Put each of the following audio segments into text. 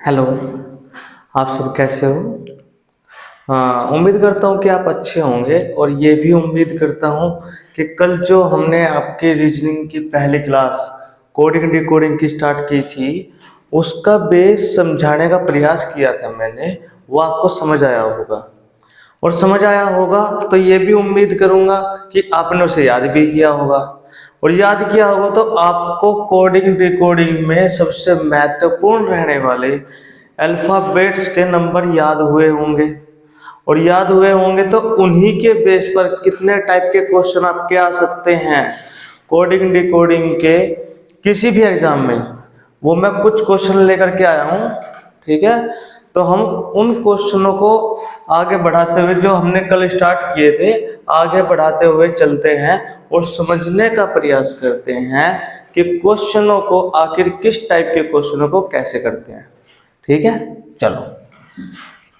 Hello. आप सब कैसे हो? हाँ, उम्मीद करता हूँ कि आप अच्छे होंगे और ये भी उम्मीद करता हूँ कि कल जो हमने आपके रीजनिंग की पहली क्लास कोडिंग डिकोडिंग की स्टार्ट की थी, उसका बेस समझाने का प्रयास किया था मैंने, वो आपको समझ आया होगा। और समझ आया होगा तो ये भी उम्मीद करूँगा कि आपने उसे याद भी किया होगा। और याद किया होगा तो आपको कोडिंग डिकोडिंग में सबसे महत्वपूर्ण रहने वाले अल्फ़ाबेट्स के नंबर याद हुए होंगे। और याद हुए होंगे तो उन्हीं के बेस पर कितने टाइप के क्वेश्चन आपके आ सकते हैं कोडिंग डिकोडिंग के किसी भी एग्जाम में, वो मैं कुछ क्वेश्चन लेकर के आया हूँ। ठीक है, तो हम उन क्वेश्चनों को आगे बढ़ाते हुए जो हमने कल स्टार्ट किए थे आगे बढ़ाते हुए चलते हैं और समझने का प्रयास करते हैं कि क्वेश्चनों को आखिर किस टाइप के क्वेश्चनों को कैसे करते हैं। ठीक है, चलो।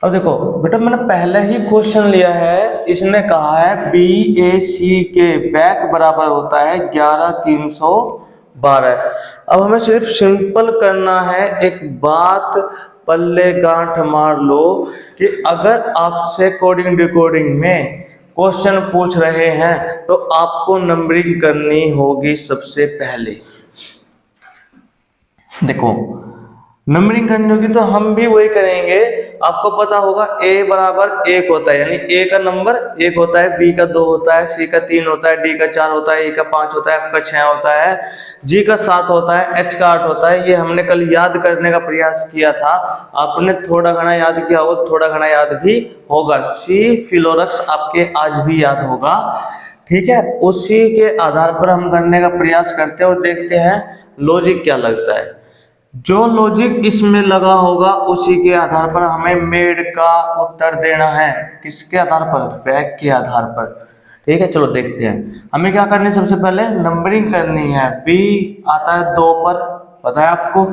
अब देखो बेटा, मैंने पहले ही क्वेश्चन लिया है। इसने कहा है बी ए सी के बैक बराबर होता है 11,312। अब हमें सिर्फ सिंपल करना है, एक बात पल्ले गांठ मार लो कि अगर आपसे कोडिंग डिकोडिंग में क्वेश्चन पूछ रहे हैं तो आपको नंबरिंग करनी होगी सबसे पहले। देखो, नंबरिंग करनी होगी तो हम भी वही करेंगे। आपको पता होगा a बराबर 1 होता है, यानी a का नंबर 1 होता है, b का 2 होता है, c का 3 होता है, d का 4 होता है, e का 5 होता है, f का 6 होता है, g का 7 होता है, h का 8 होता है। ये हमने कल याद करने का प्रयास किया था। आपने थोड़ा घना याद किया होगा, थोड़ा घना याद भी होगा। c फिलोरक्स आपके आज भी याद होगा। ठीक है, उसी के आधार पर हम करने का प्रयास करते हैं और देखते हैं लॉजिक क्या लगता है। जो लॉजिक इसमें लगा होगा उसी के आधार पर हमें मेड का उत्तर देना है। किसके आधार पर? बैक के आधार पर। ठीक है, चलो देखते हैं। हमें क्या करनी है, सबसे पहले नंबरिंग करनी है। बी आता है 2 पर, पता है आपको।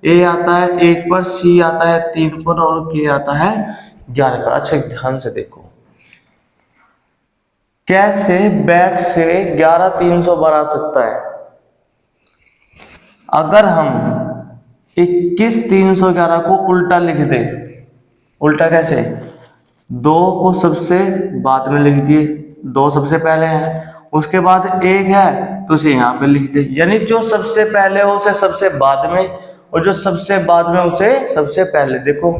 ए आता है 1 पर, सी आता है 3 पर और के आता है 11 पर। अच्छा ध्यान से देखो, कैसे बैक से 11,312 आ सकता है। अगर हम 21,311 को उल्टा लिख दे। उल्टा कैसे? 2 को सबसे बाद में लिख दिए, 2 सबसे पहले है, उसके बाद 1 है तो उसे यहाँ पे लिख दे। यानी जो सबसे पहले हो उसे सबसे बाद में, और जो सबसे बाद में उसे सबसे पहले। देखो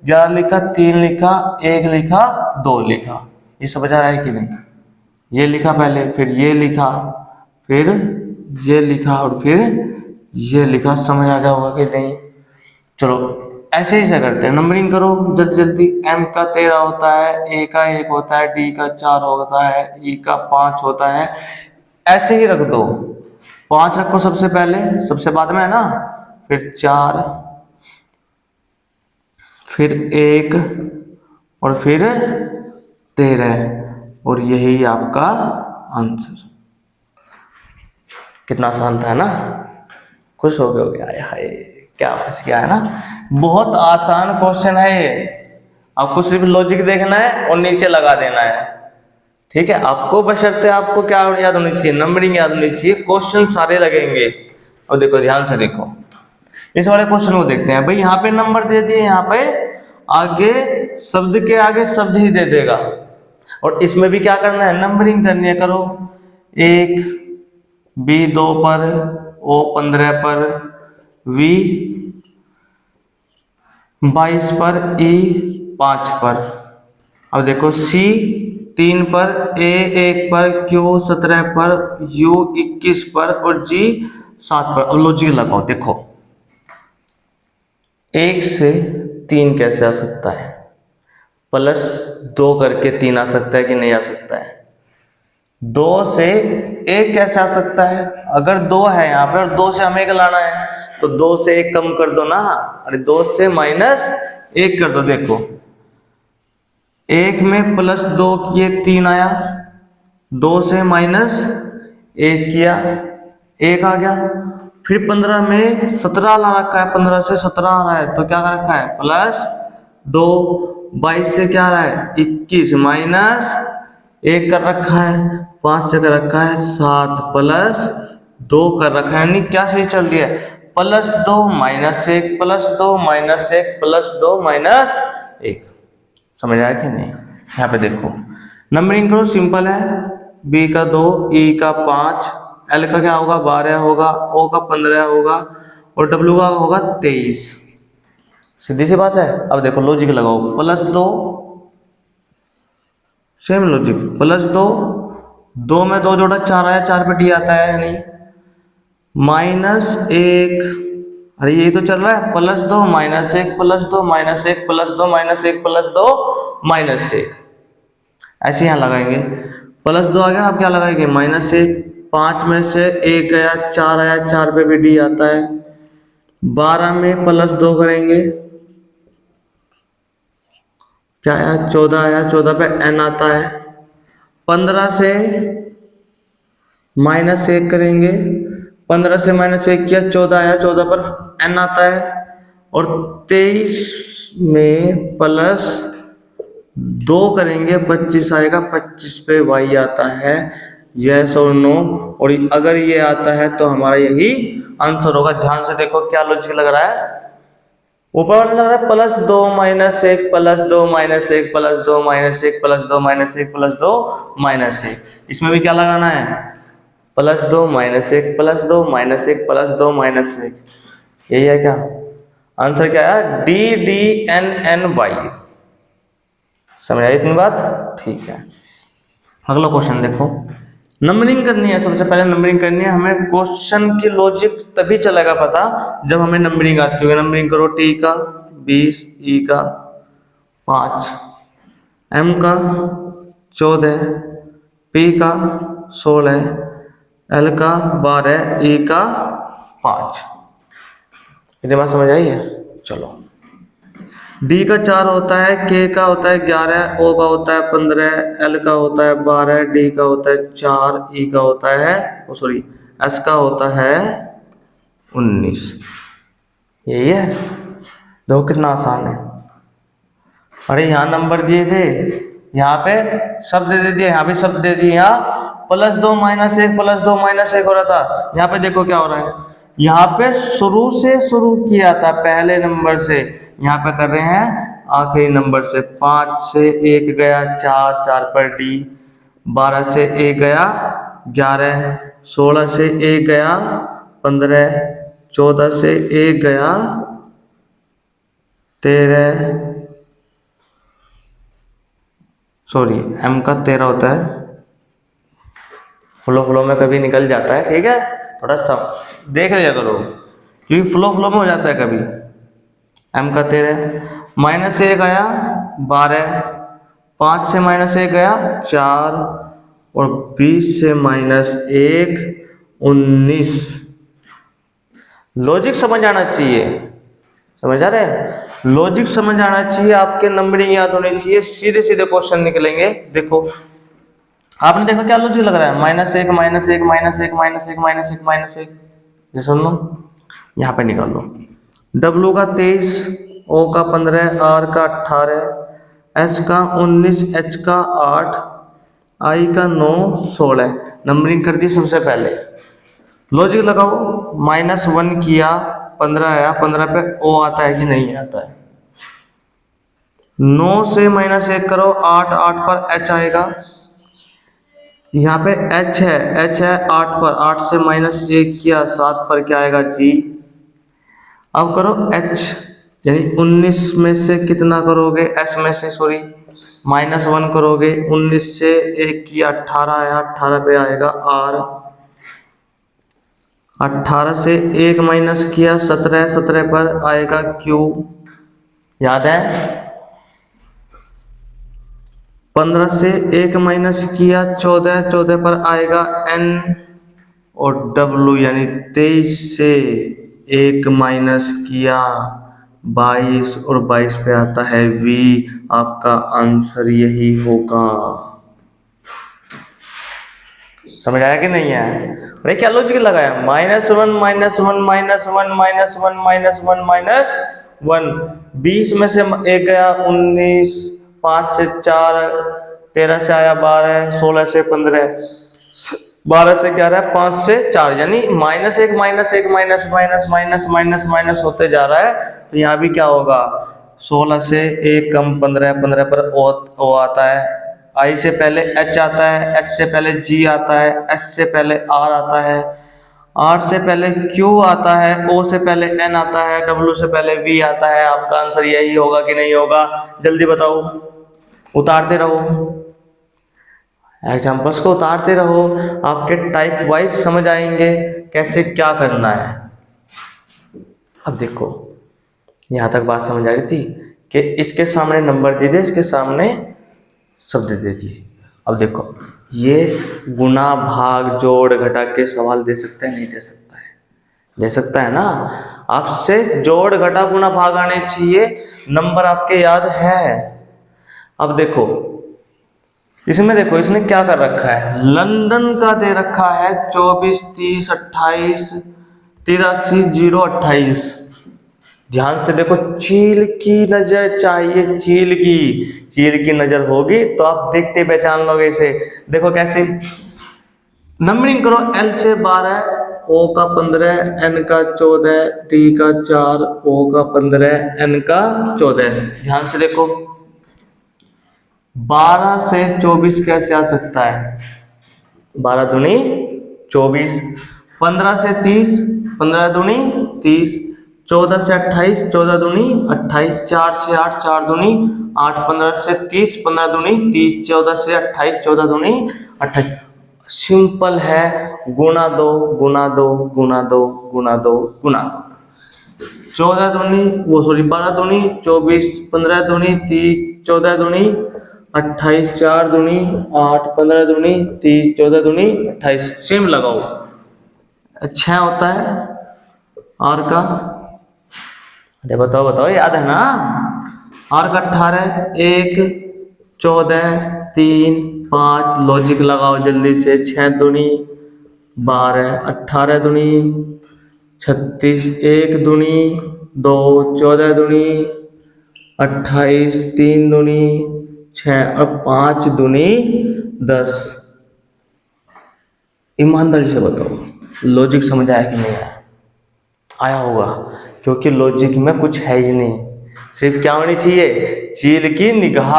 11 लिखा, 3 लिखा, 1 लिखा, 2 लिखा। ये समझ आ रहा है कि नहीं? ये लिखा पहले, फिर ये लिखा, फिर ये लिखा और फिर ये लिखा। समझ आ गया होगा कि नहीं? चलो ऐसे ही से करते हैं। नंबरिंग करो जल्दी जल्दी। m का 13 होता है, a का 1 होता है, d का 4 होता है, e का 5 होता है। ऐसे ही रख दो। 5 रखो सबसे पहले, सबसे बाद में है ना, फिर 4, फिर 1 और फिर 13, और यही आपका आंसर। कितना आसान था ना? खुश हो गए? हाय हाय, क्या फंस गया है ना। बहुत आसान क्वेश्चन है ये। आपको सिर्फ लॉजिक देखना है और नीचे लगा देना है। ठीक है, आपको बशर्ते आपको क्या याद होनी चाहिए, नंबरिंग याद होनी चाहिए। क्वेश्चन सारे लगेंगे। और देखो ध्यान से देखो, इस वाले क्वेश्चन को देखते हैं। भाई यहाँ पे नंबर दे दिए, यहाँ पे आगे शब्द के आगे शब्द ही दे देगा। और इसमें भी क्या करना है, नंबरिंग करनी है। करो 1, B 2 पर, O 15 पर, V 22 पर, E 5 पर। अब देखो C 3 पर, A 1 पर, Q 17 पर, U 21 पर और G 7 पर। अब लॉजिक लगाओ। देखो 1 से 3 कैसे आ सकता है, +2 करके 3 आ सकता है कि नहीं आ सकता है? 2 से 1 कैसे आ सकता है? अगर 2 है यहाँ पे और 2 से हमें 1 लाना है तो 2 से 1 कम कर दो ना। अरे 2 से -1 कर दो। देखो 1 में +2 किए 3 आया, 2 से -1 किया 1 आ गया। फिर 15 में 17 ला रखा है, 15 से 17 आ रहा है तो क्या कर रखा है, +2। 22 से क्या आ रहा है, 21 -1 कर रखा है, 5 से कर रखा है 7 +2 कर रखा है। यानी क्या सही चल रही है, +2 -1 +2 -1 +2 -1। समझ आया कि नहीं? यहाँ पे देखो नंबरिंग करो, सिंपल है। बी का 2, ई का 5, एल का क्या होगा 12 होगा, ओ का 15 होगा और डब्ल्यू का होगा 23। सीधी सी बात है। अब देखो लॉजिक लगाओ, +2 सेम लॉजिक, +2 2 में 2 जोड़ा 4 आया, 4 पे डी आता है या नहीं, -1, अरे यही तो चल रहा है, +2 -1 +2 -1 +2 -1 +2 -1। ऐसे यहाँ लगाएंगे, +2 आ गया, अब क्या लगाएंगे -1, 5 में से 1 गया, 4 आया, 4 पे भी डी आता है, 12 में +2 करेंगे, क्या आया 14 आया, 14 पे एन आता है, 15 से -1 करेंगे, 15 से -1 किया, 14 आया, 14 पर एन आता है और 23 में +2 करेंगे, 25 आएगा, 25 पे वाई आता है। यस और नो, और अगर ये आता है तो हमारा यही आंसर होगा। ध्यान से देखो क्या लॉजिक लग रहा है, ऊपर वाला लग रहा है +2 -1 +2 -1 +2 -1 +2 -1 +2 -1। इसमें भी क्या लगाना है, +2 -1 +2 -1 +2 -1। यही है क्या आंसर, क्या है D D N N Y. समझ आई इतनी बात? ठीक है। अगला क्वेश्चन देखो, नंबरिंग करनी है। सबसे पहले नंबरिंग करनी है हमें। क्वेश्चन की लॉजिक तभी चलेगा पता जब हमें नंबरिंग आती होगी। नंबरिंग करो, टी का 20, ई का 5, एम का 14, पी का 16, एल का 12, ई का 5। इतनी बात समझ आई है? चलो, डी का 4 होता है, के का होता है 11, ओ का होता है 15, एल का होता है 12, डी का होता है 4, ई का होता है एस का होता है 19। यही है, देखो कितना आसान है। अरे यहाँ नंबर दिए थे, यहाँ पे शब्द दे दिए, यहाँ पे शब्द दे दिए। यहाँ +2 -1 +2 -1 हो रहा था, यहाँ पे देखो क्या हो रहा है, यहाँ पे शुरू से शुरू किया था पहले नंबर से, यहाँ पे कर रहे हैं आखिरी नंबर से। 5 से 1 गया 4, 4 पर डी, 12 से 1 गया 11, 16 से 1 गया 15, 14 से 1 गया 13, एम का 13 होता है, फ्लो में कभी निकल जाता है, ठीक है, थोड़ा सा देख लिया करो क्योंकि फ्लो में हो जाता है कभी। एम का 13, -1 आया 12, 5 से -1 गया 4 और 20 से -1 19। लॉजिक समझ आना चाहिए, समझ आ रहे हैं? लॉजिक समझ आना चाहिए, आपके नंबरिंग याद होनी चाहिए, सीधे सीधे क्वेश्चन निकलेंगे। देखो आपने देखा क्या लॉजिक लग रहा है, -1 -1 -1 -1 -1 ये सुन लो, यहाँ पे निकाल लो। डब्ल्यू का 23, ओ का 15, आर का 18, एस का 19, एच का 8, आई का 9, 16। नंबरिंग कर दी सबसे पहले। लॉजिक लगाओ, -1 किया 15 आया, 15 पे ओ आता है कि नहीं आता है। 9 से -1 करो 8, 8 पर एच आएगा, यहाँ पे एच है 8 पर, 8 से -1 किया 7 पर क्या आएगा जी। अब करो एच, यानी 19 में से कितना करोगे, एस में से -1 करोगे, 19 से 1 किया 18 आया, 18 पे आएगा आर, 18 से 1 माइनस किया 17, 17 पर आएगा क्यू। याद है? 15 से 1 माइनस किया 14, 14 पर आएगा एन और डब्ल्यू, यानी 23 से 1 माइनस किया 22 और 22 पे आता है वी। आपका आंसर यही होगा। समझ आया कि नहीं आया? अरे क्या लॉजिक लगाया, -1 -1 -1 -1 20 में से 1 गया 19, 5 से 4 13 से आया 12, 16 से 15, 12 से 11, 5 से 4, यानी -1 -1 minus minus minus minus minus होते जा रहा है। तो यहाँ भी क्या होगा, 16 से 1 कम 15, 15 पर ओ आता है, आई से पहले एच आता है, एच से पहले जी आता है, एस से पहले आर आता है, आर से पहले क्यू आता है, ओ से पहले एन आता है, डब्ल्यू से पहले वी आता है। आपका आंसर यही होगा कि नहीं होगा, जल्दी बताओ, उतारते रहो, एग्जाम्पल्स को उतारते रहो, आपके टाइप वाइज समझ आएंगे कैसे क्या करना है। अब देखो, यहां तक बात समझ आ रही थी कि इसके सामने नंबर दे दिए, इसके सामने शब्द दे दिए। अब देखो, ये गुना भाग जोड़ घटा के सवाल दे सकता है, नहीं दे सकता है? दे सकता है ना। आपसे जोड़ घटा गुना भाग आने चाहिए, नंबर आपके याद है। अब देखो, इसमें देखो इसने क्या कर रखा है, लंदन का दे रखा है 24 30 28 83 0 28। ध्यान से देखो, चील की नजर चाहिए, चील की नजर होगी तो आप देखते पहचान लोगे इसे। देखो कैसे नंबरिंग करो, L से 12, O का 15, N का 14, T का 4, O का 15, N का 14। ध्यान से देखो, 12 से 24 कैसे आ सकता है, 12 दूनी 24, 15 से 30, 15 दूनी 30, 14 से 28, 14 दूनी 28, 4 से 8, 4 दूनी 8, 15 से 30, 15 दूनी 30, 14 से 28, 14 दूनी 28। सिंपल है, गुना दो गुना दो गुना दो गुना दो गुना दो। 14 दूनी 12 दूनी 24, 15 दूनी 30, 14 दूनी 28, 4 दूनी 8, 15 दूनी 30, 14 दूनी 28। सेम लगाओ, 6 होता है आर का, अरे बताओ बताओ, याद है ना, आर का 18, 1 14 3 5, लॉजिक लगाओ जल्दी से, 6 दूनी 12, 18 दूनी 36, 1 दूनी 2, 14 दूनी 28, 3 दूनी 6 और 5 दूनी 10। ईमानदारी से बताओ, लॉजिक समझ आया कि नहीं आया? आया होगा, क्योंकि लॉजिक में कुछ है ही नहीं, सिर्फ क्या होनी चाहिए, चील की निगाह।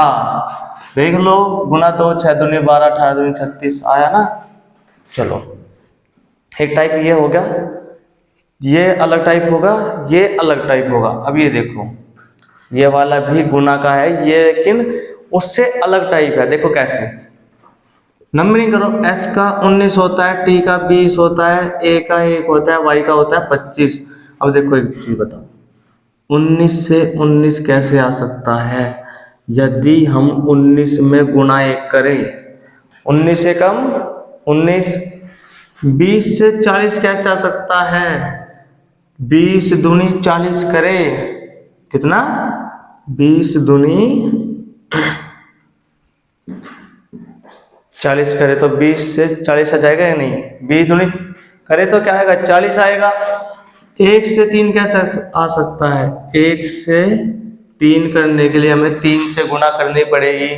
देख लो, गुना तो 6 दूनी 12, 18 दूनी 36 आया ना। चलो, एक टाइप ये हो गया, ये अलग टाइप होगा, ये अलग टाइप होगा। अब ये देखो, ये वाला भी गुना का है, ये लेकिन उससे अलग टाइप है। देखो कैसे, नंबरिंग करो, S का 19 होता है, T का 20 होता है, A का 1 होता है, Y का होता है 25। अब देखो एक चीज बताओ, 19 से 19 कैसे आ सकता है? यदि हम 19 में गुना 1 करें, 19 से कम 19। 20 से 40 कैसे आ सकता है? 20 दूनी 40 करे, कितना, 20 दूनी 40 करे तो 20 से 40 आ जाएगा या नहीं? 20 दूनी करे तो क्या आएगा, 40 आएगा। 1 से 3 कैसे आ सकता है? 1 से 3 करने के लिए हमें 3 से गुना करनी पड़ेगी।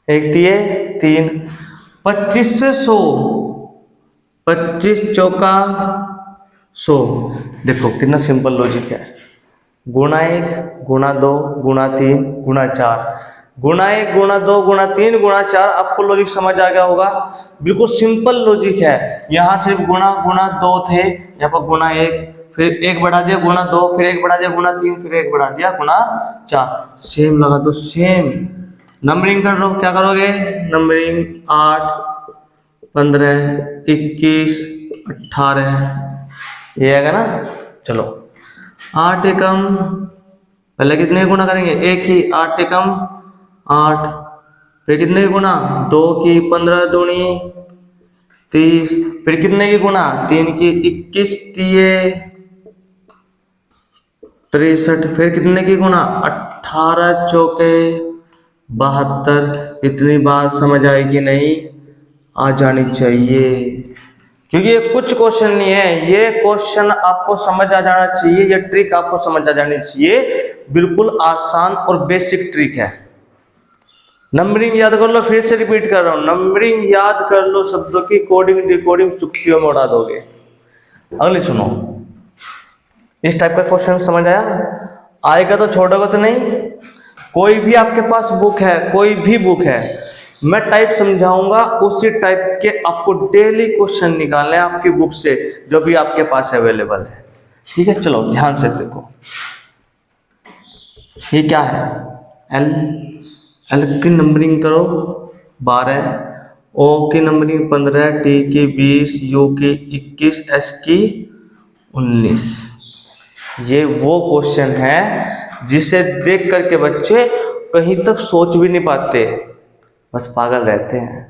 1 तिये 3। 25 से 100, 25 चौका 100। देखो कितना सिंपल लॉजिक है, गुना 1 गुना 2 गुना 3 गुना 4, गुना 1 गुना 2 गुना 3 गुना 4। आपको लॉजिक समझ आ गया होगा, बिल्कुल सिंपल लॉजिक है। यहाँ सिर्फ गुना गुना 2 थे, यहाँ पर गुना 1, फिर 1 बढ़ा दिया गुना 2, फिर 1 बढ़ा दिया गुना 3, फिर 1 बढ़ा दिया गुना 4। सेम लगा दो, सेम। नंबरिंग कर लो, क्या करोगे, नंबरिंग 8 15 21 18, ये आएगा ना। चलो, 8 एकम, पहले कितने गुना करेंगे, 1 की, 8 एकम 8, फिर कितने की गुना, 2 की, 15 दूनी 30, फिर कितने की गुना, 3 की, 21 तिये 63, फिर कितने की गुना, 18 चौके 72। इतनी बात समझ आई कि नहीं? आ जानी चाहिए, क्योंकि ये कुछ क्वेश्चन नहीं है, ये क्वेश्चन आपको समझ आ जाना चाहिए, ये ट्रिक आपको समझ आ जानी चाहिए। बिल्कुल आसान और बेसिक ट्रिक है। नंबरिंग याद कर लो, फिर से रिपीट कर रहा हूं, नंबरिंग याद कर लो, शब्दों की कोडिंग डिकोडिंग चुटकियों में उड़ा दोगे। अगली सुनो, इस टाइप का क्वेश्चन समझ आया? आएगा तो छोड़ोगे तो नहीं। कोई भी आपके पास बुक है, कोई भी बुक है, मैं टाइप समझाऊंगा, उसी टाइप के आपको डेली क्वेश्चन निकालने हैं आपकी बुक से, जो भी आपके पास अवेलेबल है। ठीक है, चलो ध्यान से देखो। ये क्या है? एल। एल की नंबरिंग करो 12, ओ की नंबरिंग 15, टी की 20, यू की 21, एस की 19। ये वो क्वेश्चन है जिसे देख करके बच्चे कहीं तक सोच भी नहीं पाते, बस पागल रहते हैं।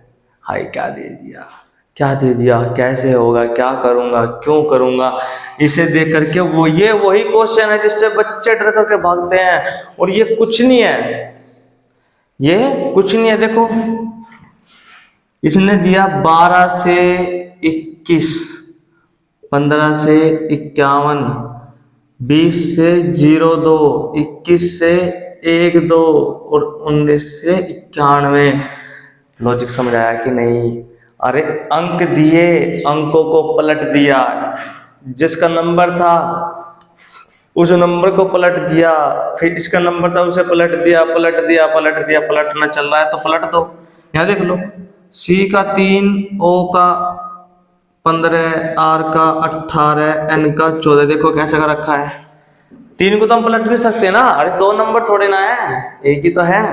हाय क्या दे दिया, क्या दे दिया, कैसे होगा, क्या करूंगा, क्यों करूंगा। इसे देख करके ये वही क्वेश्चन है जिससे बच्चे डर करके भागते हैं, और ये कुछ नहीं है, ये कुछ नहीं है। देखो इसने दिया 12 से 21, 15 से 51, 20 से 02, 21 से 12 और 19 से 91। लॉजिक समझ आया कि नहीं? अरे अंक दिए, अंकों को पलट दिया, जिसका नंबर था उस नंबर को पलट दिया, फिर इसका नंबर था उसे पलट दिया, पलट दिया, पलट दिया, पलटना चल रहा है तो पलट दो। यहाँ देख लो, सी का 3, ओ का 15, आर का 18, एन का 14। देखो कैसे का रखा है। 3 को तो हम पलट भी सकते हैं ना, अरे 2 नंबर थोड़े ना है, एक ही तो है।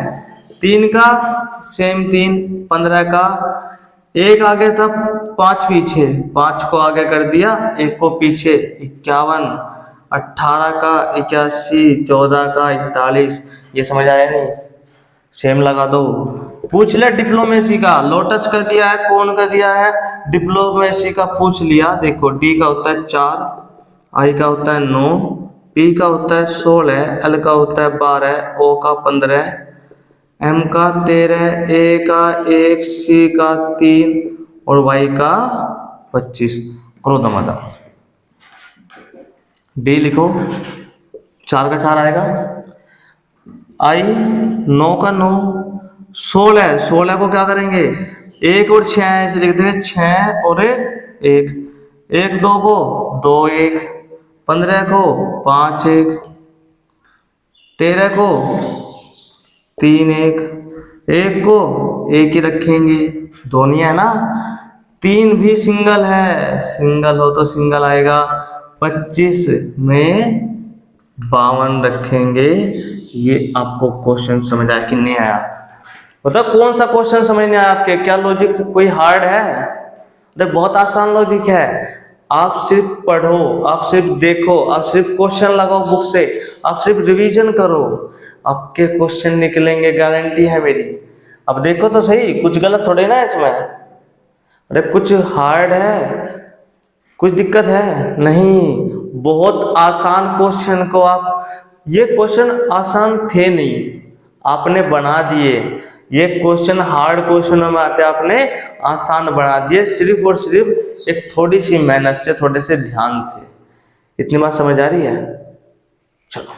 3 का सेम 3, 15 का एक आगे था, 5 पीछे, 5 को आगे कर दिया, 1 को पीछे, 51, 18 का 81, 14 का 41। ये समझ आया नहीं? सेम लगा दो। पूछ ले डिप्लोमेसी का, लोटस का दिया है, कौन का दिया है, डिप्लोमेसी का पूछ लिया। देखो डी का होता है 4, आई का होता है 9, पी का होता है 16, एल का होता है 12, ओ का 15, एम का 13, ए का 1, सी का 3 और वाई का 25। करो दमादम। डी लिखो, 4 का 4 आएगा, आई 9 का 9, 16, 16 को क्या करेंगे, 1 और 6 ऐसे लिख देंगे, 6 और 1, 1 2 को 2 1, 15 को 5 1, 13 को 3 1, 1 को 1 ही रखेंगे, दोनों है ना। 3 भी सिंगल है, सिंगल हो तो सिंगल आएगा। 25 में 52 रखेंगे। ये आपको क्वेश्चन समझ आया कि नहीं आया? मतलब कौन सा क्वेश्चन समझ नहीं आया आपके? क्या लॉजिक कोई हार्ड है? अरे बहुत आसान लॉजिक है। आप सिर्फ पढ़ो, आप सिर्फ देखो, आप सिर्फ क्वेश्चन लगाओ बुक से, आप सिर्फ रिवीजन करो, आपके क्वेश्चन निकलेंगे, गारंटी है मेरी। अब देखो तो सही, कुछ गलत थोड़े ना इसमें। अरे कुछ हार्ड है, कुछ दिक्कत है नहीं, बहुत आसान क्वेश्चन को ये क्वेश्चन आसान थे नहीं, आपने बना दिए। ये क्वेश्चन हार्ड क्वेश्चनों में आते आपने आसान बना दिए, सिर्फ और सिर्फ एक थोड़ी सी मेहनत से, थोड़े से ध्यान से। इतनी बात समझ आ रही है? चलो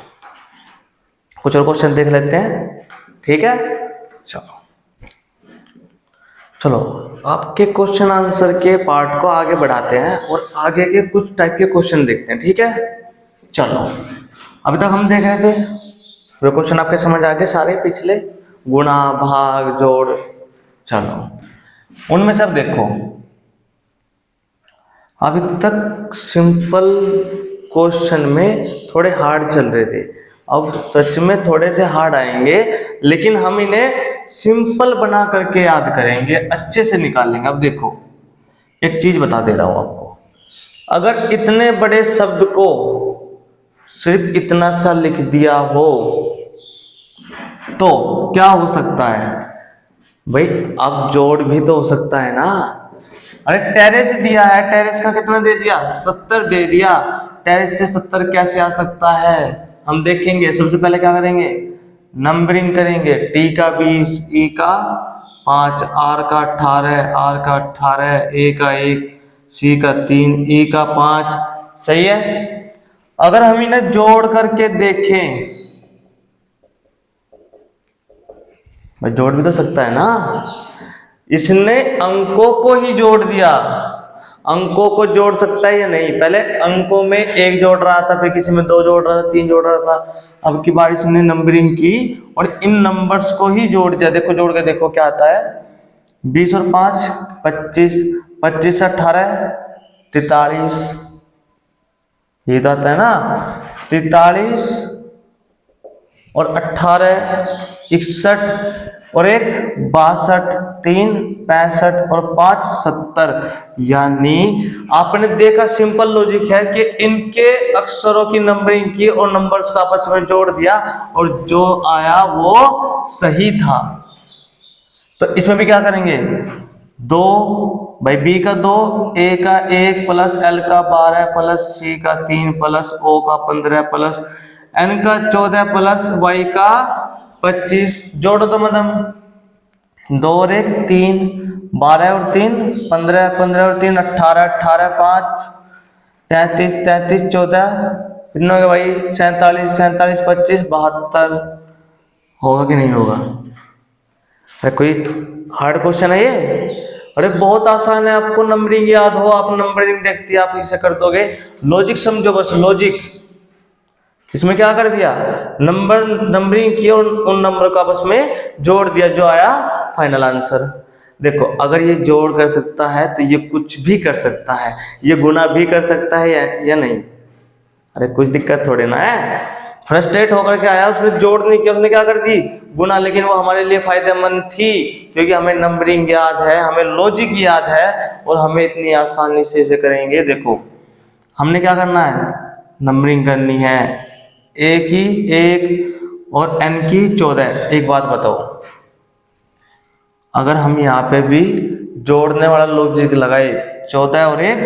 कुछ और क्वेश्चन देख लेते हैं, ठीक है? चलो चलो आपके क्वेश्चन आंसर के पार्ट को आगे बढ़ाते हैं और आगे के कुछ टाइप के क्वेश्चन देखते हैं, ठीक है? चलो अभी तक हम देख रहे थे वे क्वेश्चन, आपके समझ आ गए सारे पिछले, गुणा भाग जोड़। चलो उनमें से अब देखो, अभी तक सिंपल क्वेश्चन में थोड़े हार्ड चल रहे थे, अब सच में थोड़े से हार्ड आएंगे, लेकिन हम इन्हें सिंपल बना करके याद करेंगे, अच्छे से निकालेंगे। अब देखो एक चीज बता दे रहा हूं आपको, अगर इतने बड़े शब्द को सिर्फ इतना सा लिख दिया हो तो क्या हो सकता है भाई? अब जोड़ भी तो हो सकता है ना। अरे टेरेस दिया है, टेरेस का कितना दे दिया, 70 दे दिया। टेरेस से 70 कैसे आ सकता है, हम देखेंगे। सबसे पहले क्या करेंगे, नंबरिंग करेंगे। टी का 20, ई का 5, आर का 18, आर का 18, ए का 1, सी का 3, ई का 5। सही है। अगर हम इन्हें जोड़ करके देखें भाई जोड़ भी तो सकता है ना। इसने अंकों को ही जोड़ दिया, अंकों को जोड़ सकता है या नहीं। पहले अंकों में एक जोड़ रहा था, फिर किसी में दो जोड़ रहा था, तीन जोड़ रहा था। अब की बार इसने नंबरिंग की और इन नंबर्स को ही जोड़ दिया। देखो जोड़ के देखो क्या आता है। 20 और 5 25, 25 से 18 43, ये तो आता है ना। 43 और 18 61 और एक 62, 3 65 और 5 70। यानी आपने देखा सिंपल लॉजिक है कि इनके अक्षरों की नंबरिंग की और नंबर्स को आपस में जोड़ दिया और जो आया वो सही था। तो इसमें भी क्या करेंगे, 2 भाई बी का 2, ए का 1 प्लस एल का 12 प्लस सी का 3 प्लस ओ का 15 प्लस एन का 14 प्लस वाई का 25। जोड़ो तो मतलब 2 और 1 3, 12 और 3 15, 15 और 3 18, 18 5 33, 33 14 कितना हो गया भाई 47, 47 25 72। होगा कि नहीं होगा? अरे कोई हार्ड क्वेश्चन है ये? अरे बहुत आसान है, आपको नंबरिंग याद हो, आप नंबरिंग देखती आप इसे कर दोगे। लॉजिक समझो बस, लॉजिक। इसमें क्या कर दिया, नंबरिंग की और उन नंबर को आपस में जोड़ दिया, जो आया फाइनल आंसर। देखो अगर ये जोड़ कर सकता है तो ये कुछ भी कर सकता है, ये गुना भी कर सकता है या नहीं। अरे कुछ दिक्कत थोड़ी ना है। फ्रस्ट्रेट होकर के आया, उसने जोड़ नहीं किया, उसने क्या कर दी गुना, लेकिन वो हमारे लिए फायदेमंद थी क्योंकि हमें नंबरिंग याद है, हमें लॉजिक याद है और हमें इतनी आसानी से इसे करेंगे। देखो हमने क्या करना है, नंबरिंग करनी है, ए की 1 और एन की 14। एक बात बताओ, अगर हम यहाँ पे भी जोड़ने वाला लॉजिक लगाए, 14 और 1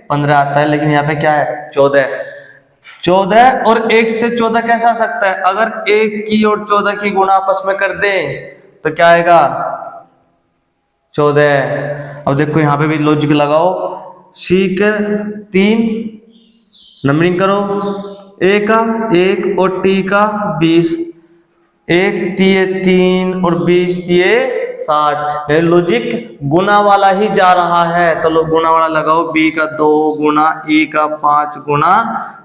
15 आता है, लेकिन यहाँ पे क्या है 14। 14 और 1 से 14 कैसा आ सकता है? अगर 1 की और 14 की गुणा आपस में कर दे तो क्या आएगा 14। अब देखो यहाँ पे भी लॉजिक लगाओ, सी के 3 नंबरिंग करो, ए का 1 और टी का 20, 1 तिये 3 और 20 तिये 60। लॉजिक गुना वाला ही जा रहा है, तो लो गुना वाला लगाओ, बी का 2 गुना ई का 5 गुना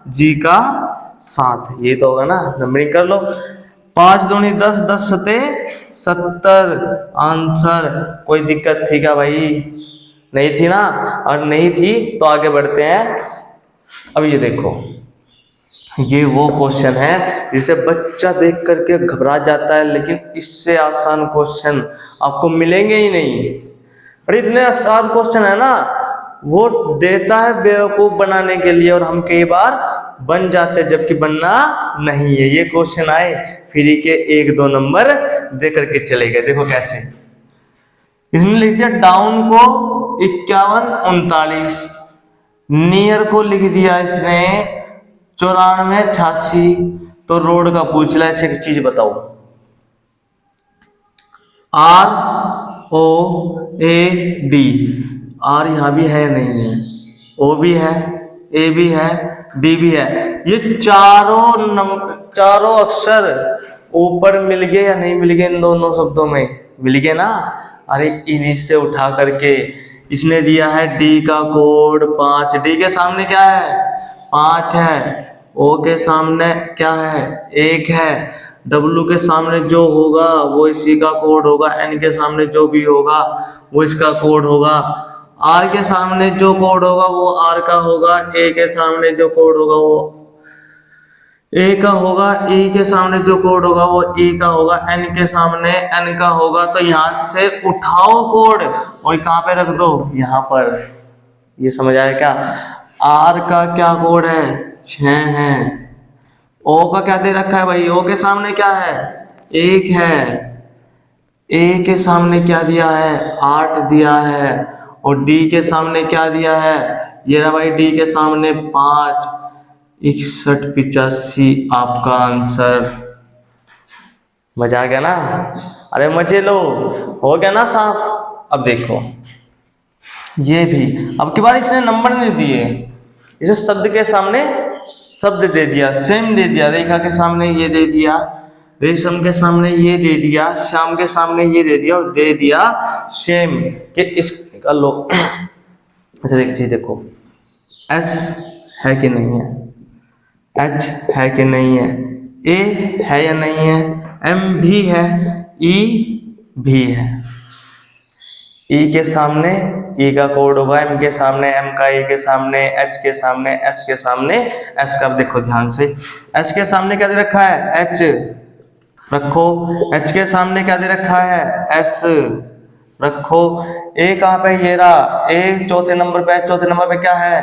जी का 7। ये तो होगा ना, नंबरिंग कर लो। 5 दूनी 10, 10 सते 70 आंसर। कोई दिक्कत थी क्या भाई? नहीं थी ना, और नहीं थी तो आगे बढ़ते हैं। अब ये देखो, ये वो क्वेश्चन है जिसे बच्चा देख करके घबरा जाता है, लेकिन इससे आसान क्वेश्चन आपको मिलेंगे ही नहीं। और इतने आसान क्वेश्चन है ना, वो देता है बेवकूफ बनाने के लिए, और हम कई बार बन जाते जबकि बनना नहीं है। ये क्वेश्चन आए फ्री के 1-2 नंबर दे करके चले गए। देखो कैसे, इसमें लिख दिया डाउन को 51 39, नियर को लिख दिया इसने 94 86। तो रोड का पूछ रहा है, एक चीज बताओ, ROAD, आर यहाँ भी है नहीं है, ओ भी है, ए भी है, डी भी है। ये चारों अक्षर ऊपर मिल गए या नहीं मिल गए? इन दोनों शब्दों में मिल गए ना। अरे इन्हीं से उठा करके इसने दिया है डी का कोड 5। डी के सामने क्या है 5 है, ओ के सामने क्या है 1 है, डब्लू के सामने जो होगा वो इसी का कोड होगा, एन के सामने जो भी होगा वो इसका कोड होगा, आर के सामने जो कोड होगा वो आर का होगा, ए के सामने जो कोड होगा वो ए का होगा, ई के सामने जो कोड होगा वो ई का होगा, एन के सामने एन का होगा। तो यहां से उठाओ कोड और कहां पे रख दो, यहां पर। ये समझ आया क्या? आर का क्या कोड है 6 है, ओ का क्या दे रखा है भाई, ओ के सामने क्या है 1 है, ए के सामने क्या दिया है 8 दिया है, और डी के सामने क्या दिया है, ये रहा भाई डी के सामने 5। 61 85 आपका आंसर। मजा आ गया ना? अरे मजे लो, हो गया ना साफ। अब देखो ये भी, अब की बार इसने नंबर नहीं दिए, इसे शब्द के सामने शब्द दे दिया, सेम दे दिया। रेखा के सामने ये दे दिया, रेशम के सामने ये दे दिया, श्याम के सामने ये दे दिया और दे दिया सेम कि इस निकाल लो। अच्छा एक चीज देखो, एस है कि नहीं है, एच है कि नहीं है, ए है या नहीं है, एम भी है, ई भी है। ई के सामने ई का कोड होगा, एम के सामने एम का, ए के सामने एच के सामने, एस के सामने एस का। देखो ध्यान से, एच के सामने क्या दे रखा है, एच रखो, एच के सामने क्या दे रखा है, एस रखो। ए कहाँ पे, ये रहा ए चौथे नंबर पे, चौथे नंबर पे क्या है,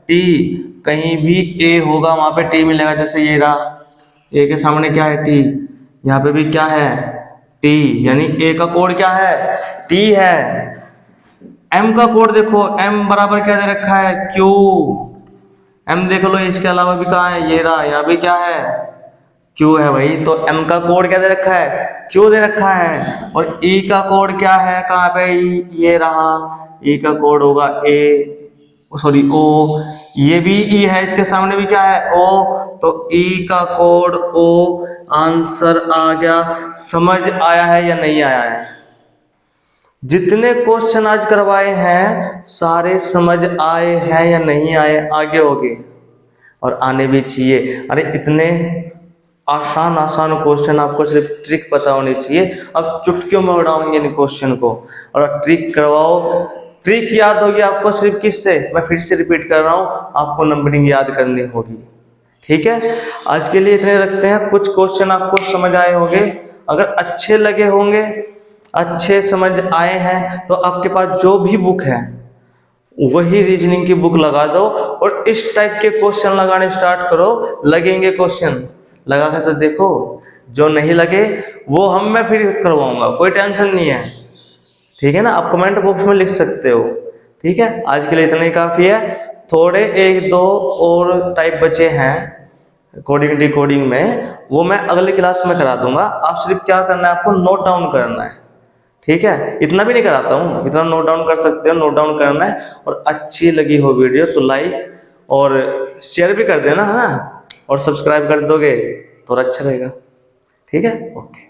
टी। कहीं भी ए होगा वहां पे टी मिलेगा, जैसे ये रहा ए के सामने क्या है, टी। यहाँ पे भी क्या है, टी, यानी ए का कोड क्या है, टी है। एम का कोड देखो, एम बराबर क्या दे रखा है, क्यू। एम देख लो, इसके अलावा भी कहाँ है, ये रहा, यहाँ भी क्या है, क्यू है भाई। तो एम का कोड क्या दे रखा है, क्यू दे रखा है। और ई का कोड क्या है, कहाँ पे, ये रहा, ई का कोड होगा ए, सॉरी ओ, ये भी ई है, इसके सामने भी क्या है, ओ। तो ई का कोड ओ, आंसर आ गया। समझ आया है या नहीं आया है? जितने क्वेश्चन आज करवाए हैं सारे समझ आए हैं या नहीं आए, आगे होगे और आने भी चाहिए। अरे इतने आसान आसान क्वेश्चन, आपको सिर्फ ट्रिक पता होनी चाहिए। अब चुटकियों में उड़ाओगे इन क्वेश्चन को और ट्रिक करवाओ। ट्रिक याद होगी आपको सिर्फ किससे, मैं फिर से रिपीट कर रहा हूँ, आपको नंबरिंग याद करनी होगी। ठीक है, आज के लिए इतने रखते हैं। कुछ क्वेश्चन आपको समझ आए होंगे, अगर अच्छे लगे होंगे, अच्छे समझ आए हैं, तो आपके पास जो भी बुक है वही रीजनिंग की बुक लगा दो और इस टाइप के क्वेश्चन लगाने स्टार्ट करो। लगेंगे क्वेश्चन, लगा कर तो देखो, जो नहीं लगे वो मैं फिर करवाऊंगा, कोई टेंशन नहीं है। ठीक है ना, आप कमेंट बॉक्स में लिख सकते हो। ठीक है, आज के लिए इतना ही काफी है। थोड़े एक दो और टाइप बचे हैं कोडिंग डिकोडिंग में, वो मैं अगली क्लास में करा दूंगा। आप सिर्फ क्या करना है, आपको नोट डाउन करना है। ठीक है, इतना भी नहीं कराता हूँ, इतना नोट डाउन कर सकते हो, नोट डाउन करना है। और अच्छी लगी हो वीडियो तो लाइक और शेयर भी कर देना, है ना, और सब्सक्राइब कर दोगे तो अच्छा रहेगा। ठीक है, ओके।